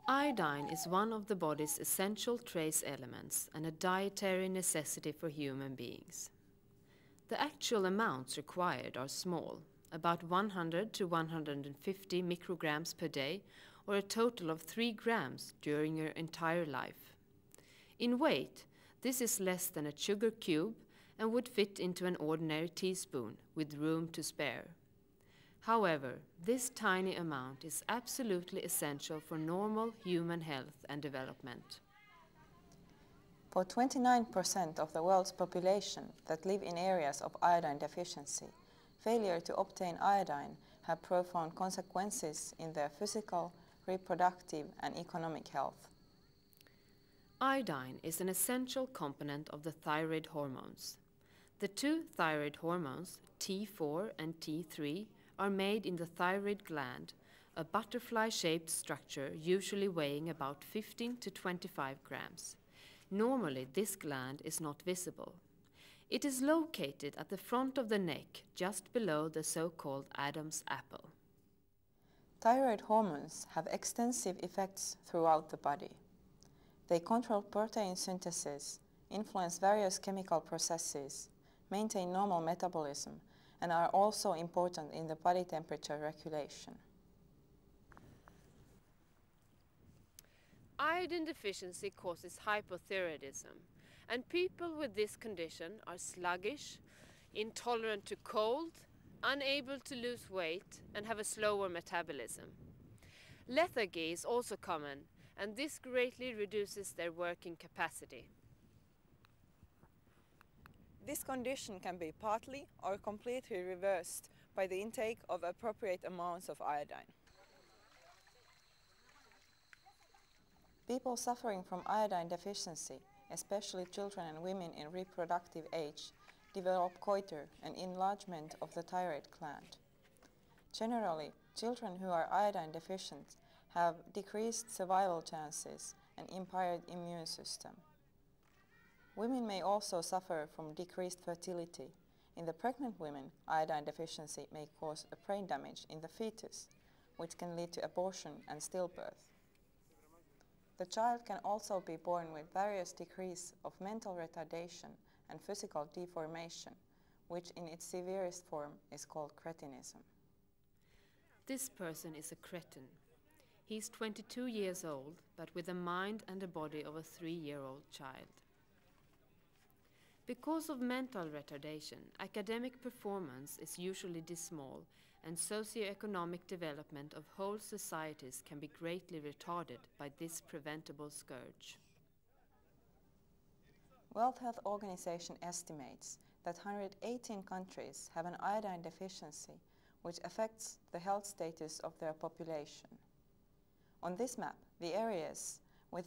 Iodine is one of the body's essential trace elements and a dietary necessity for human beings. The actual amounts required are small, about 100 to 150 micrograms per day, or a total of 3 grams during your entire life. In weight, this is less than a sugar cube and would fit into an ordinary teaspoon with room to spare. However, this tiny amount is absolutely essential for normal human health and development. For 29% of the world's population that live in areas of iodine deficiency, failure to obtain iodine have profound consequences in their physical, reproductive and economic health. Iodine is an essential component of the thyroid hormones. The two thyroid hormones, T4 and T3, are made in the thyroid gland, a butterfly-shaped structure usually weighing about 15 to 25 grams. Normally, this gland is not visible. It is located at the front of the neck, just below the so-called Adam's apple. Thyroid hormones have extensive effects throughout the body. They control protein synthesis, influence various chemical processes, maintain normal metabolism, and are also important in the body temperature regulation. Iodine deficiency causes hypothyroidism, and people with this condition are sluggish, intolerant to cold, unable to lose weight, and have a slower metabolism. Lethargy is also common, and this greatly reduces their working capacity. This condition can be partly or completely reversed by the intake of appropriate amounts of iodine. People suffering from iodine deficiency, especially children and women in reproductive age, develop goiter and enlargement of the thyroid gland. Generally, children who are iodine deficient have decreased survival chances and impaired immune system. Women may also suffer from decreased fertility. In the pregnant women, iodine deficiency may cause a brain damage in the fetus, which can lead to abortion and stillbirth. The child can also be born with various degrees of mental retardation and physical deformation, which in its severest form is called cretinism. This person is a cretin. He's 22 years old, but with a mind and a body of a 3-year-old child. Because of mental retardation, academic performance is usually dismal, and socioeconomic development of whole societies can be greatly retarded by this preventable scourge. World Health Organization estimates that 118 countries have an iodine deficiency, which affects the health status of their population. On this map, the areas with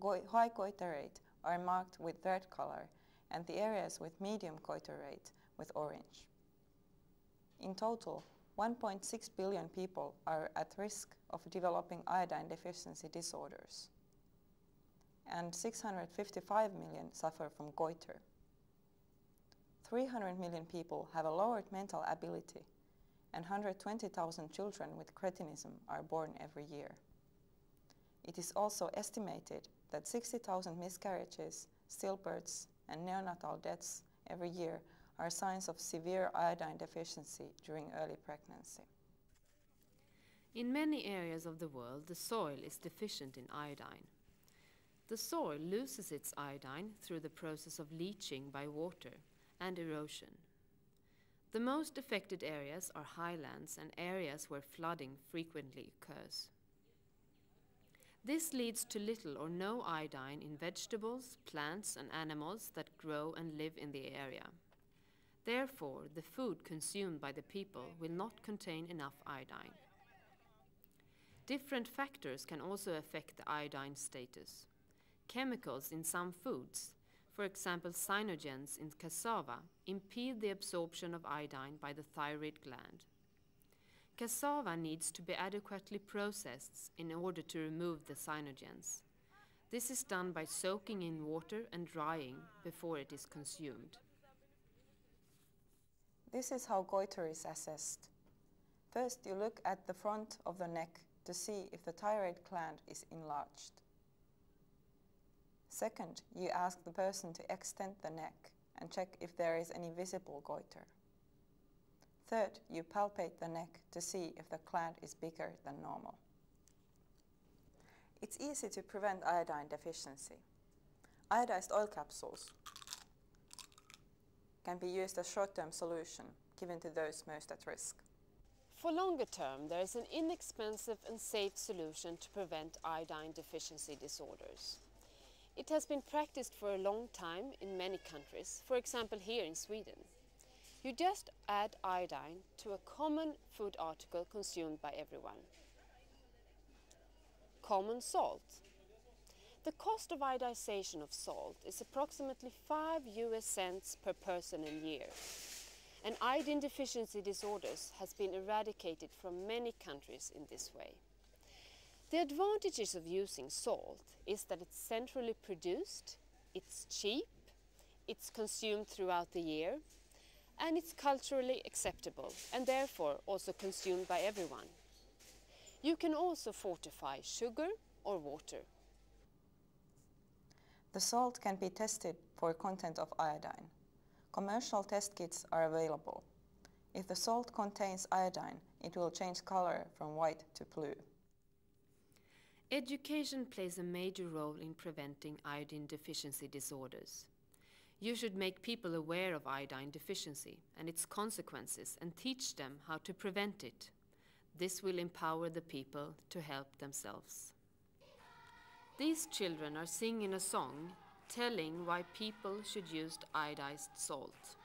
high goiter rate are marked with red color, and the areas with medium goiter rate with orange. In total, 1.6 billion people are at risk of developing iodine deficiency disorders, and 655 million suffer from goiter. 300 million people have a lowered mental ability, and 120,000 children with cretinism are born every year. It is also estimated that 60,000 miscarriages, stillbirths, and neonatal deaths every year are signs of severe iodine deficiency during early pregnancy. In many areas of the world, the soil is deficient in iodine. The soil loses its iodine through the process of leaching by water and erosion. The most affected areas are highlands and areas where flooding frequently occurs. This leads to little or no iodine in vegetables, plants, and animals that grow and live in the area. Therefore, the food consumed by the people will not contain enough iodine. Different factors can also affect the iodine status. Chemicals in some foods, for example cyanogens in cassava, impede the absorption of iodine by the thyroid gland. Cassava needs to be adequately processed in order to remove the cyanogens. This is done by soaking in water and drying before it is consumed. This is how goiter is assessed. First, you look at the front of the neck to see if the thyroid gland is enlarged. Second, you ask the person to extend the neck and check if there is any visible goiter. Third, you palpate the neck to see if the gland is bigger than normal. It's easy to prevent iodine deficiency. Iodized oil capsules can be used as short-term solution given to those most at risk. For longer term, there is an inexpensive and safe solution to prevent iodine deficiency disorders. It has been practiced for a long time in many countries, for example here in Sweden. You just add iodine to a common food article consumed by everyone. Common salt. The cost of iodization of salt is approximately 5 US cents per person and year. And iodine deficiency disorders has been eradicated from many countries in this way. The advantages of using salt is that it's centrally produced, it's cheap, it's consumed throughout the year, and it's culturally acceptable and therefore also consumed by everyone. You can also fortify sugar or water. The salt can be tested for content of iodine. Commercial test kits are available. If the salt contains iodine, it will change color from white to blue. Education plays a major role in preventing iodine deficiency disorders. You should make people aware of iodine deficiency and its consequences and teach them how to prevent it. This will empower the people to help themselves. These children are singing a song telling why people should use iodized salt.